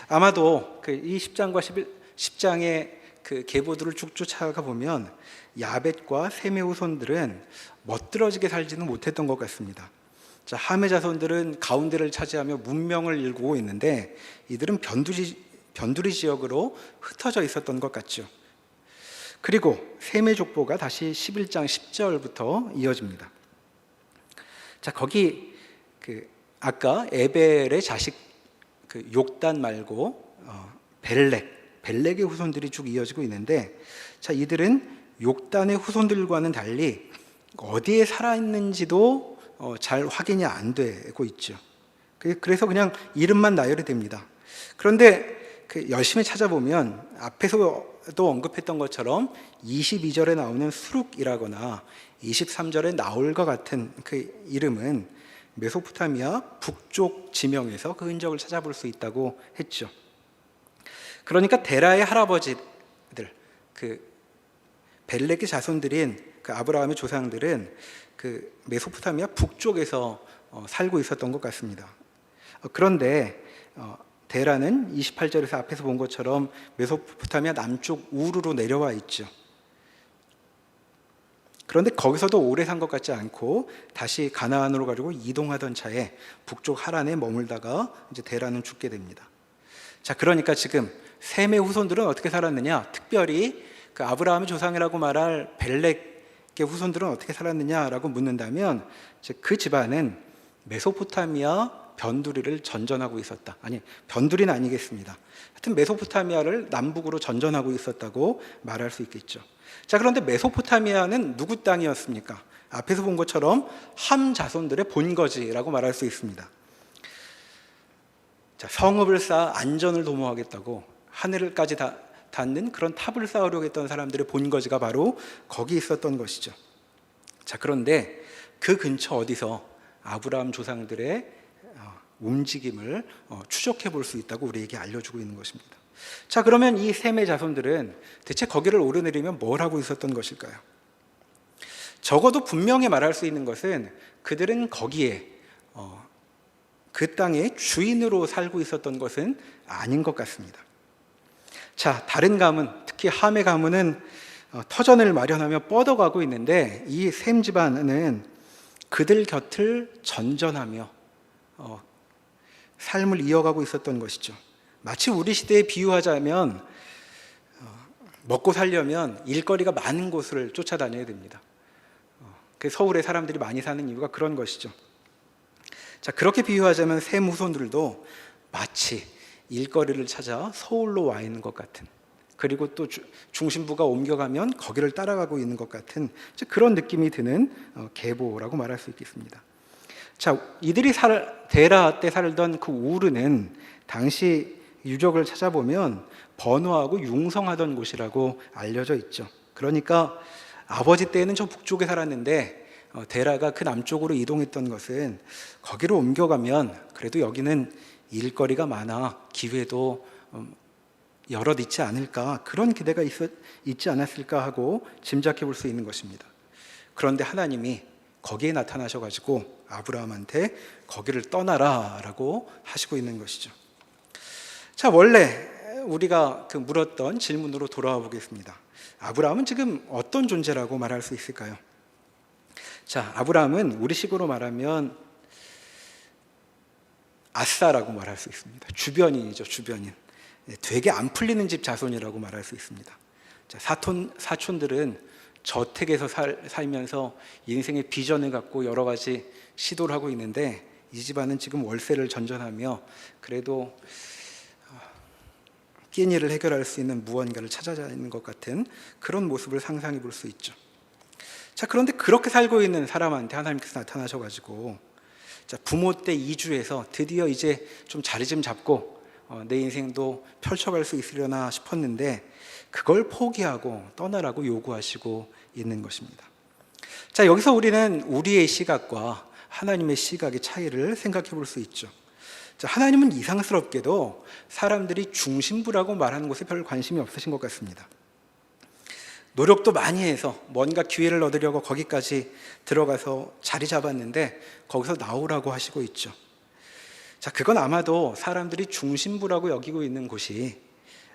아마도 이 10장과 10장의 그 계보들을 쭉 쫓아가 보면 야벳과 셈의 후손들은 멋들어지게 살지는 못했던 것 같습니다. 자, 함의 자손들은 가운데를 차지하며 문명을 일구고 있는데 이들은 변두리 지역으로 흩어져 있었던 것 같죠. 그리고 셈의 족보가 다시 11장 10절부터 이어집니다. 자, 거기 아까 에벨의 자식 욕단 말고 벨렉의 후손들이 쭉 이어지고 있는데, 자, 이들은 욕단의 후손들과는 달리 어디에 살아있는지도 잘 확인이 안 되고 있죠. 그래서 그냥 이름만 나열이 됩니다. 그런데 열심히 찾아보면 앞에서도 언급했던 것처럼 22절에 나오는 수룩이라거나 23절에 나올과 같은 그 이름은 메소포타미아 북쪽 지명에서 그 흔적을 찾아볼 수 있다고 했죠. 그러니까 데라의 할아버지들, 벨렉의 자손들인 아브라함의 조상들은 메소포타미아 북쪽에서 살고 있었던 것 같습니다. 그런데 데라는 28절에서 앞에서 본 것처럼 메소포타미아 남쪽 우르로 내려와 있죠. 그런데 거기서도 오래 산 것 같지 않고 다시 가나안으로 가지고 이동하던 차에 북쪽 하란에 머물다가 이제 데라는 죽게 됩니다. 자, 그러니까 지금 셈의 후손들은 어떻게 살았느냐? 특별히 아브라함의 조상이라고 말할 벨렉의 후손들은 어떻게 살았느냐라고 묻는다면 그 집안은 메소포타미아 변두리를 전전하고 있었다. 아니, 변두리는 아니겠습니다. 하여튼 메소포타미아를 남북으로 전전하고 있었다고 말할 수 있겠죠. 자, 그런데 메소포타미아는 누구 땅이었습니까? 앞에서 본 것처럼 함 자손들의 본거지라고 말할 수 있습니다. 자, 성읍을 쌓아 안전을 도모하겠다고 하늘까지 닿는 그런 탑을 쌓으려고 했던 사람들의 본거지가 바로 거기 있었던 것이죠. 자, 그런데 그 근처 어디서 아브라함 조상들의 움직임을 추적해 볼 수 있다고 우리에게 알려주고 있는 것입니다. 자, 그러면 이 셈의 자손들은 대체 거기를 오르내리면 뭘 하고 있었던 것일까요? 적어도 분명히 말할 수 있는 것은 그들은 거기에 그 땅의 주인으로 살고 있었던 것은 아닌 것 같습니다. 자, 다른 가문, 특히 함의 가문은 터전을 마련하며 뻗어가고 있는데 이 셈 집안은 그들 곁을 전전하며 삶을 이어가고 있었던 것이죠. 마치 우리 시대에 비유하자면 먹고 살려면 일거리가 많은 곳을 쫓아다녀야 됩니다. 그 서울에 사람들이 많이 사는 이유가 그런 것이죠. 자, 그렇게 비유하자면 셈 후손들도 마치 일거리를 찾아 서울로 와 있는 것 같은, 그리고 또 중심부가 옮겨가면 거기를 따라가고 있는 것 같은 그런 느낌이 드는 계보라고 말할 수 있겠습니다. 자, 이들이 데라 때 살던 그 우르는 당시 유적을 찾아보면 번화하고 융성하던 곳이라고 알려져 있죠. 그러니까 아버지 때에는 저 북쪽에 살았는데 데라가 그 남쪽으로 이동했던 것은 거기로 옮겨가면 그래도 여기는 일거리가 많아 기회도 여럿 있지 않을까, 그런 기대가 있지 않았을까 하고 짐작해 볼 수 있는 것입니다. 그런데 하나님이 거기에 나타나셔가지고 아브라함한테 거기를 떠나라 라고 하시고 있는 것이죠. 자, 원래 우리가 물었던 질문으로 돌아와 보겠습니다. 아브라함은 지금 어떤 존재라고 말할 수 있을까요? 자, 아브라함은 우리식으로 말하면 아싸라고 말할 수 있습니다. 주변인이죠, 주변인. 되게 안 풀리는 집 자손이라고 말할 수 있습니다. 자, 사촌들은 저택에서 살면서 인생의 비전을 갖고 여러 가지 시도를 하고 있는데 이 집안은 지금 월세를 전전하며 그래도 끼니를 해결할 수 있는 무언가를 찾아다니는 것 같은 그런 모습을 상상해 볼 수 있죠. 자, 그런데 그렇게 살고 있는 사람한테 하나님께서 나타나셔가지고 자, 부모 때 이주해서 드디어 이제 좀 자리 좀 잡고 내 인생도 펼쳐갈 수 있으려나 싶었는데 그걸 포기하고 떠나라고 요구하시고 있는 것입니다. 자, 여기서 우리는 우리의 시각과 하나님의 시각의 차이를 생각해 볼 수 있죠. 자, 하나님은 이상스럽게도 사람들이 중심부라고 말하는 곳에 별 관심이 없으신 것 같습니다. 노력도 많이 해서 뭔가 기회를 얻으려고 거기까지 들어가서 자리 잡았는데 거기서 나오라고 하시고 있죠. 자, 그건 아마도 사람들이 중심부라고 여기고 있는 곳이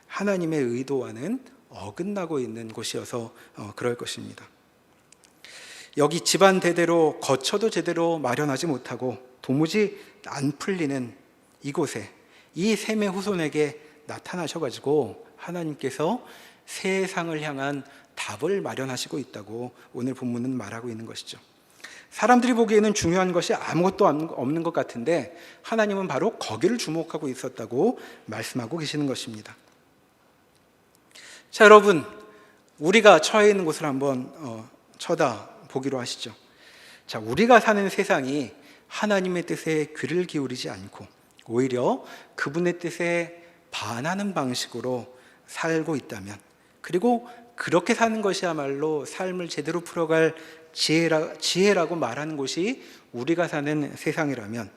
하나님의 의도와는 어긋나고 있는 곳이어서 그럴 것입니다. 여기 집안 대대로 거처도 제대로 마련하지 못하고 도무지 안 풀리는 이곳에 이 셈의 후손에게 나타나셔가지고 하나님께서 세상을 향한 답을 마련하시고 있다고 오늘 본문은 말하고 있는 것이죠. 사람들이 보기에는 중요한 것이 아무것도 없는 것 같은데 하나님은 바로 거기를 주목하고 있었다고 말씀하고 계시는 것입니다. 자, 여러분, 우리가 처해 있는 곳을 한번 쳐다보기로 하시죠. 자, 우리가 사는 세상이 하나님의 뜻에 귀를 기울이지 않고 오히려 그분의 뜻에 반하는 방식으로 살고 있다면, 그리고 그렇게 사는 것이야말로 삶을 제대로 풀어갈 지혜라고 말하는 곳이 우리가 사는 세상이라면,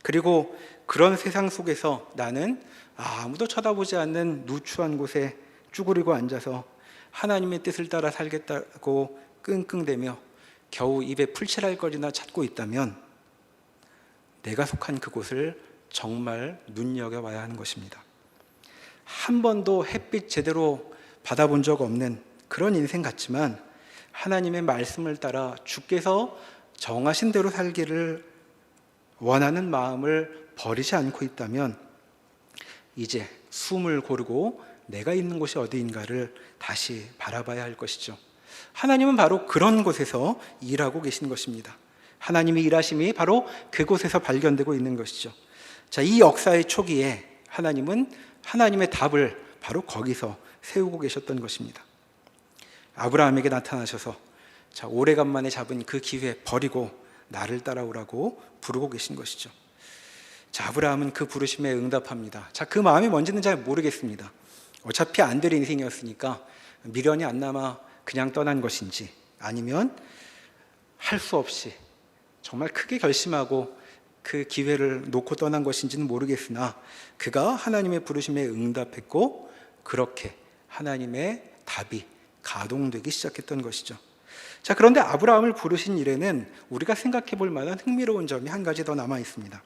그리고 그런 세상 속에서 나는 아무도 쳐다보지 않는 누추한 곳에 쭈그리고 앉아서 하나님의 뜻을 따라 살겠다고 끙끙대며 겨우 입에 풀칠할 거리나 찾고 있다면 내가 속한 그곳을 정말 눈여겨봐야 하는 것입니다. 한 번도 햇빛 제대로 받아본 적 없는 그런 인생 같지만 하나님의 말씀을 따라 주께서 정하신 대로 살기를 원하는 마음을 버리지 않고 있다면 이제 숨을 고르고 내가 있는 곳이 어디인가를 다시 바라봐야 할 것이죠. 하나님은 바로 그런 곳에서 일하고 계신 것입니다. 하나님의 일하심이 바로 그곳에서 발견되고 있는 것이죠. 자, 이 역사의 초기에 하나님은 하나님의 답을 바로 거기서 세우고 계셨던 것입니다. 아브라함에게 나타나셔서 자, 오래간만에 잡은 그 기회 버리고 나를 따라오라고 부르고 계신 것이죠. 자, 아브라함은 그 부르심에 응답합니다. 자, 그 마음이 뭔지는 잘 모르겠습니다. 어차피 안 될 인생이었으니까 미련이 안 남아 그냥 떠난 것인지, 아니면 할 수 없이 정말 크게 결심하고 그 기회를 놓고 떠난 것인지는 모르겠으나 그가 하나님의 부르심에 응답했고 그렇게 하나님의 답이 가동되기 시작했던 것이죠. 자, 그런데 아브라함을 부르신 일에는 우리가 생각해 볼 만한 흥미로운 점이 한 가지 더 남아 있습니다.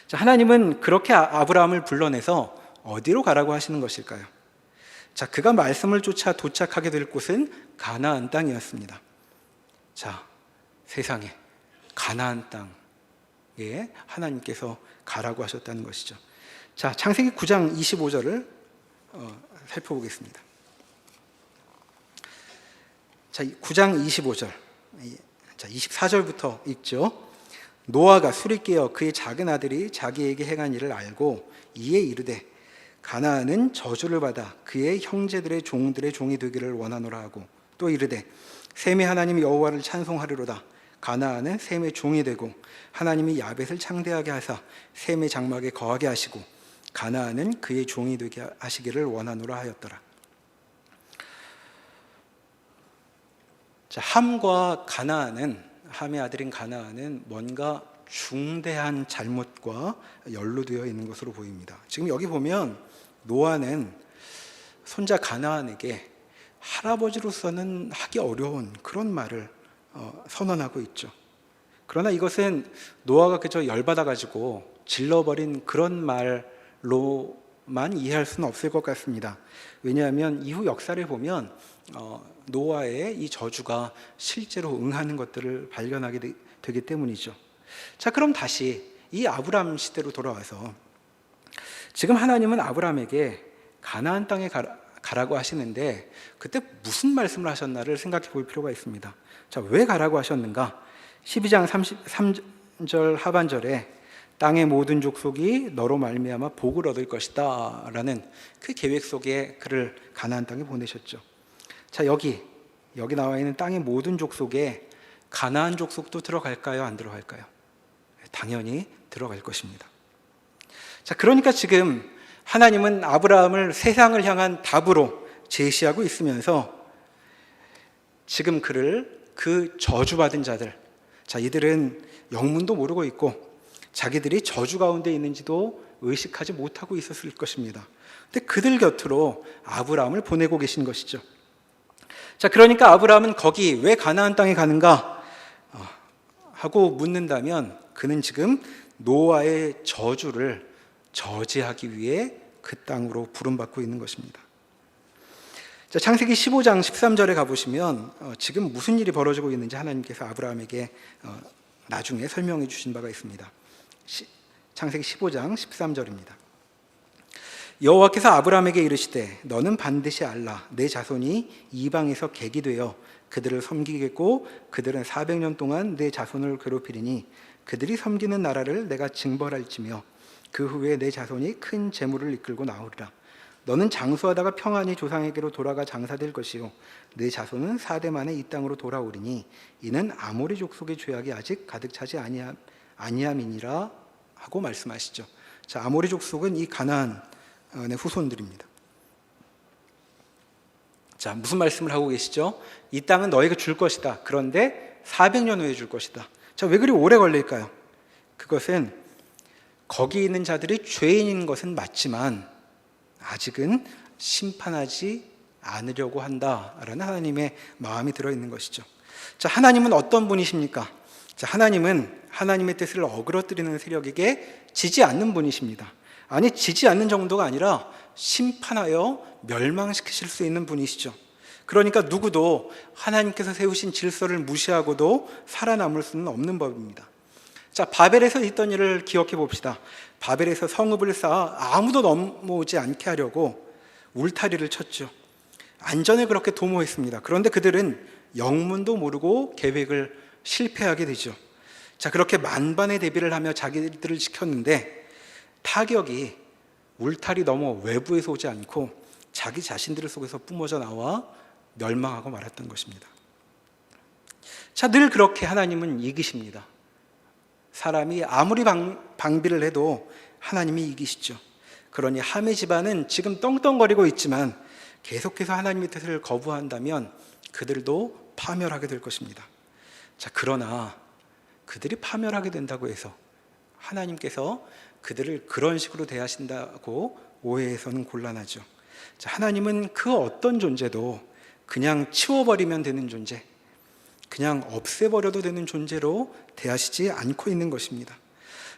자, 하나님은 그렇게 아브라함을 불러내서 어디로 가라고 하시는 것일까요? 자, 그가 말씀을 쫓아 도착하게 될 곳은 가나안 땅이었습니다. 자, 세상에 가나안 땅에 하나님께서 가라고 하셨다는 것이죠. 자, 창세기 9장 25절을 살펴보겠습니다. 자, 9장 25절. 자, 24절부터 읽죠. 노아가 술이 깨어 그의 작은 아들이 자기에게 행한 일을 알고 이에 이르되 가나안은 저주를 받아 그의 형제들의 종들의 종이 되기를 원하노라 하고 또 이르되 셈의 하나님 여호와를 찬송하리로다. 가나안은 셈의 종이 되고 하나님이 야벳을 창대하게 하사 셈의 장막에 거하게 하시고 가나안은 그의 종이 되게 하시기를 원하노라 하였더라. 자, 함과 가나안은, 함의 아들인 가나안은 뭔가 중대한 잘못과 연루되어 있는 것으로 보입니다. 지금 여기 보면 노아는 손자 가나안에게 할아버지로서는 하기 어려운 그런 말을 선언하고 있죠. 그러나 이것은 노아가 그저 열받아가지고 질러버린 그런 말로만 이해할 수는 없을 것 같습니다. 왜냐하면 이후 역사를 보면 노아의 이 저주가 실제로 응하는 것들을 발견하게 되기 때문이죠. 자, 그럼 다시 이 아브람 시대로 돌아와서 지금 하나님은 아브람에게 가나안 땅에 가라고 하시는데 그때 무슨 말씀을 하셨나를 생각해 볼 필요가 있습니다. 자, 왜 가라고 하셨는가? 12장 33절 하반절에 땅의 모든 족속이 너로 말미암아 복을 얻을 것이다 라는 그 계획 속에 그를 가나안 땅에 보내셨죠. 자, 여기 나와 있는 땅의 모든 족속에 가나안 족속도 들어갈까요? 안 들어갈까요? 당연히 들어갈 것입니다. 자, 그러니까 지금 하나님은 아브라함을 세상을 향한 답으로 제시하고 있으면서 지금 그를 그 저주받은 자들, 자, 이들은 영문도 모르고 있고 자기들이 저주 가운데 있는지도 의식하지 못하고 있었을 것입니다. 근데 그들 곁으로 아브라함을 보내고 계신 것이죠. 자, 그러니까 아브라함은 거기 왜 가나안 땅에 가는가 하고 묻는다면 그는 지금 노아의 저주를 저지하기 위해 그 땅으로 부름받고 있는 것입니다. 자, 창세기 15장 13절에 가보시면 지금 무슨 일이 벌어지고 있는지 하나님께서 아브라함에게 나중에 설명해 주신 바가 있습니다. 창세기 15장 13절입니다. 여호와께서 아브라함에게 이르시되 너는 반드시 알라 내 자손이 이방에서 객이 되어 그들을 섬기겠고 그들은 400년 동안 내 자손을 괴롭히리니 그들이 섬기는 나라를 내가 징벌할지며 그 후에 내 자손이 큰 재물을 이끌고 나오리라. 너는 장수하다가 평안히 조상에게로 돌아가 장사될 것이요 내 자손은 4대 만에 이 땅으로 돌아오리니 이는 아모리 족속의 죄악이 아직 가득 차지 아니함이니라 하고 말씀하시죠. 자, 아모리 족속은 이 가나안의 후손들입니다. 자, 무슨 말씀을 하고 계시죠? 이 땅은 너에게 줄 것이다. 그런데 400년 후에 줄 것이다. 자, 왜 그리 오래 걸릴까요? 그것은 거기 있는 자들이 죄인인 것은 맞지만 아직은 심판하지 않으려고 한다라는 하나님의 마음이 들어있는 것이죠. 자, 하나님은 어떤 분이십니까? 자, 하나님은 하나님의 뜻을 어그러뜨리는 세력에게 지지 않는 분이십니다. 아니, 지지 않는 정도가 아니라 심판하여 멸망시키실 수 있는 분이시죠. 그러니까 누구도 하나님께서 세우신 질서를 무시하고도 살아남을 수는 없는 법입니다. 자, 바벨에서 있던 일을 기억해 봅시다. 바벨에서 성읍을 쌓아 아무도 넘어오지 않게 하려고 울타리를 쳤죠. 안전에 그렇게 도모했습니다. 그런데 그들은 영문도 모르고 계획을 실패하게 되죠. 자, 그렇게 만반의 대비를 하며 자기들을 지켰는데 타격이 울타리 넘어 외부에서 오지 않고 자기 자신들 속에서 뿜어져 나와 멸망하고 말았던 것입니다. 자, 늘 그렇게 하나님은 이기십니다. 사람이 아무리 방비를 해도 하나님이 이기시죠. 그러니 함의 집안은 지금 떵떵거리고 있지만 계속해서 하나님의 뜻을 거부한다면 그들도 파멸하게 될 것입니다. 자, 그러나 그들이 파멸하게 된다고 해서 하나님께서 그들을 그런 식으로 대하신다고 오해해서는 곤란하죠. 자, 하나님은 그 어떤 존재도 그냥 치워버리면 되는 존재, 그냥 없애버려도 되는 존재로 대하시지 않고 있는 것입니다.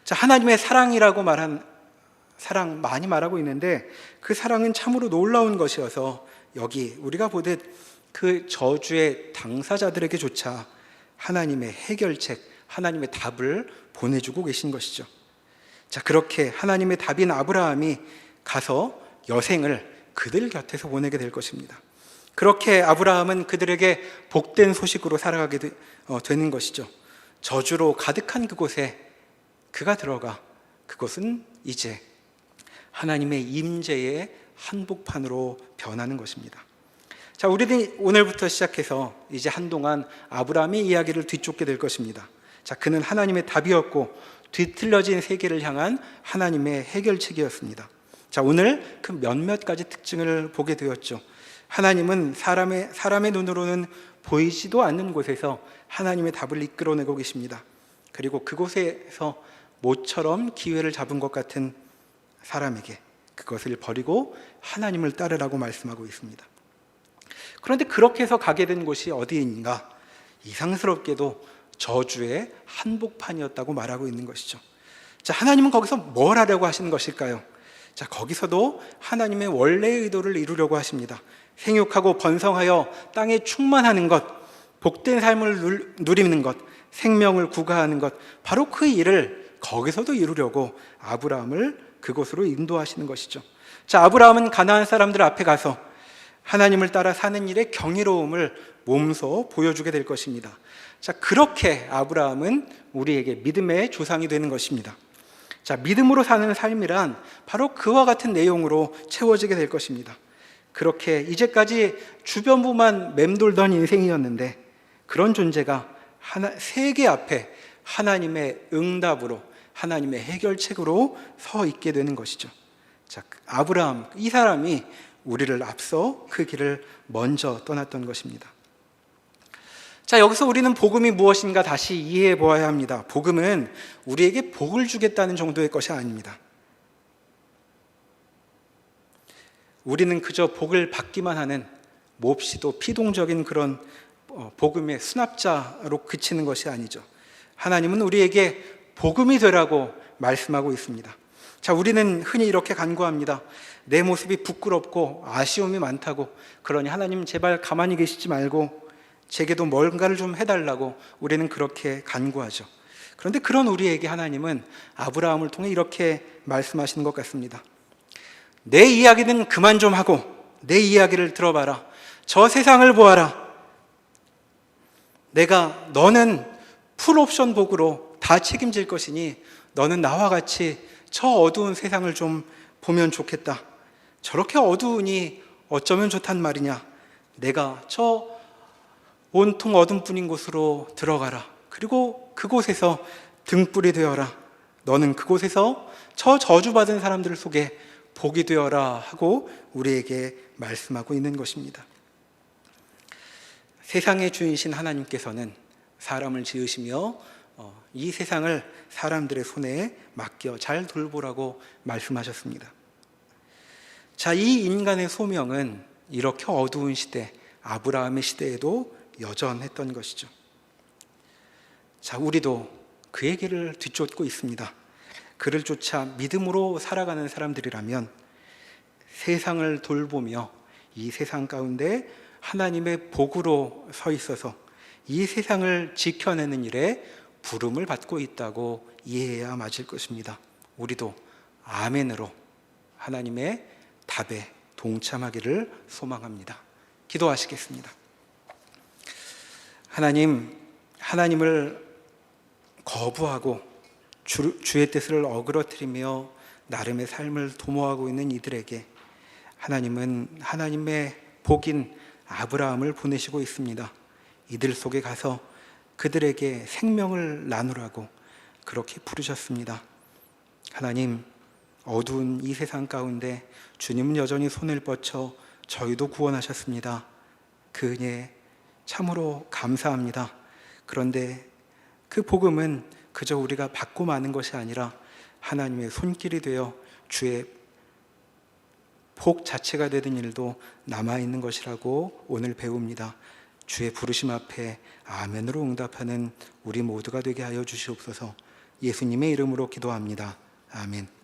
자, 하나님의 사랑이라고 말한 사랑 많이 말하고 있는데 그 사랑은 참으로 놀라운 것이어서 여기 우리가 보듯 그 저주의 당사자들에게조차 하나님의 해결책, 하나님의 답을 보내주고 계신 것이죠. 자, 그렇게 하나님의 답인 아브라함이 가서 여생을 그들 곁에서 보내게 될 것입니다. 그렇게 아브라함은 그들에게 복된 소식으로 살아가게 되는 것이죠. 저주로 가득한 그곳에 그가 들어가 그것은 이제 하나님의 임재의 한복판으로 변하는 것입니다. 자, 우리는 오늘부터 시작해서 이제 한동안 아브라함의 이야기를 뒤쫓게 될 것입니다. 자, 그는 하나님의 답이었고 뒤틀려진 세계를 향한 하나님의 해결책이었습니다. 자, 오늘 그 몇몇 가지 특징을 보게 되었죠. 하나님은 사람의 눈으로는 보이지도 않는 곳에서 하나님의 답을 이끌어내고 계십니다. 그리고 그곳에서 모처럼 기회를 잡은 것 같은 사람에게 그것을 버리고 하나님을 따르라고 말씀하고 있습니다. 그런데 그렇게 해서 가게 된 곳이 어디인가? 이상스럽게도 저주의 한복판이었다고 말하고 있는 것이죠. 자, 하나님은 거기서 뭘 하려고 하시는 것일까요? 자, 거기서도 하나님의 원래의 의도를 이루려고 하십니다. 생육하고 번성하여 땅에 충만하는 것, 복된 삶을 누리는 것, 생명을 구가하는 것, 바로 그 일을 거기서도 이루려고 아브라함을 그곳으로 인도하시는 것이죠. 자, 아브라함은 가나안 사람들 앞에 가서 하나님을 따라 사는 일의 경이로움을 몸소 보여주게 될 것입니다. 자, 그렇게 아브라함은 우리에게 믿음의 조상이 되는 것입니다. 자, 믿음으로 사는 삶이란 바로 그와 같은 내용으로 채워지게 될 것입니다. 그렇게 이제까지 주변부만 맴돌던 인생이었는데 그런 존재가 세계 앞에 하나님의 응답으로, 하나님의 해결책으로 서 있게 되는 것이죠. 자, 아브라함, 이 사람이 우리를 앞서 그 길을 먼저 떠났던 것입니다. 자, 여기서 우리는 복음이 무엇인가 다시 이해해 보아야 합니다. 복음은 우리에게 복을 주겠다는 정도의 것이 아닙니다. 우리는 그저 복을 받기만 하는 몹시도 피동적인 그런 복음의 수납자로 그치는 것이 아니죠. 하나님은 우리에게 복음이 되라고 말씀하고 있습니다. 자, 우리는 흔히 이렇게 간구합니다. 내 모습이 부끄럽고 아쉬움이 많다고, 그러니 하나님 제발 가만히 계시지 말고 제게도 뭔가를 좀 해달라고 우리는 그렇게 간구하죠. 그런데 그런 우리에게 하나님은 아브라함을 통해 이렇게 말씀하시는 것 같습니다. 내 이야기는 그만 좀 하고 내 이야기를 들어봐라. 저 세상을 보아라. 너는 풀옵션 복으로 다 책임질 것이니 너는 나와 같이 저 어두운 세상을 좀 보면 좋겠다. 저렇게 어두우니 어쩌면 좋단 말이냐. 내가 저 온통 어둠뿐인 곳으로 들어가라. 그리고 그곳에서 등불이 되어라. 너는 그곳에서 저 저주받은 사람들 속에 복이 되어라 하고 우리에게 말씀하고 있는 것입니다. 세상의 주인이신 하나님께서는 사람을 지으시며 이 세상을 사람들의 손에 맡겨 잘 돌보라고 말씀하셨습니다. 자, 이 인간의 소명은 이렇게 어두운 시대, 아브라함의 시대에도 여전했던 것이죠. 자, 우리도 그의 길을 뒤쫓고 있습니다. 그를 쫓아 믿음으로 살아가는 사람들이라면 세상을 돌보며 이 세상 가운데 하나님의 복으로 서 있어서 이 세상을 지켜내는 일에 부름을 받고 있다고 이해해야 맞을 것입니다. 우리도 아멘으로 하나님의 답에 동참하기를 소망합니다. 기도하시겠습니다. 하나님을 거부하고 주의 뜻을 어그러뜨리며 나름의 삶을 도모하고 있는 이들에게 하나님은 하나님의 복인 아브라함을 보내시고 있습니다. 이들 속에 가서 그들에게 생명을 나누라고 그렇게 부르셨습니다. 하나님, 어두운 이 세상 가운데 주님은 여전히 손을 뻗쳐 저희도 구원하셨습니다. 그 은혜 참으로 감사합니다. 그런데 그 복음은 그저 우리가 받고 마는 것이 아니라 하나님의 손길이 되어 주의 복 자체가 되는 일도 남아있는 것이라고 오늘 배웁니다. 주의 부르심 앞에 아멘으로 응답하는 우리 모두가 되게 하여 주시옵소서. 예수님의 이름으로 기도합니다. 아멘.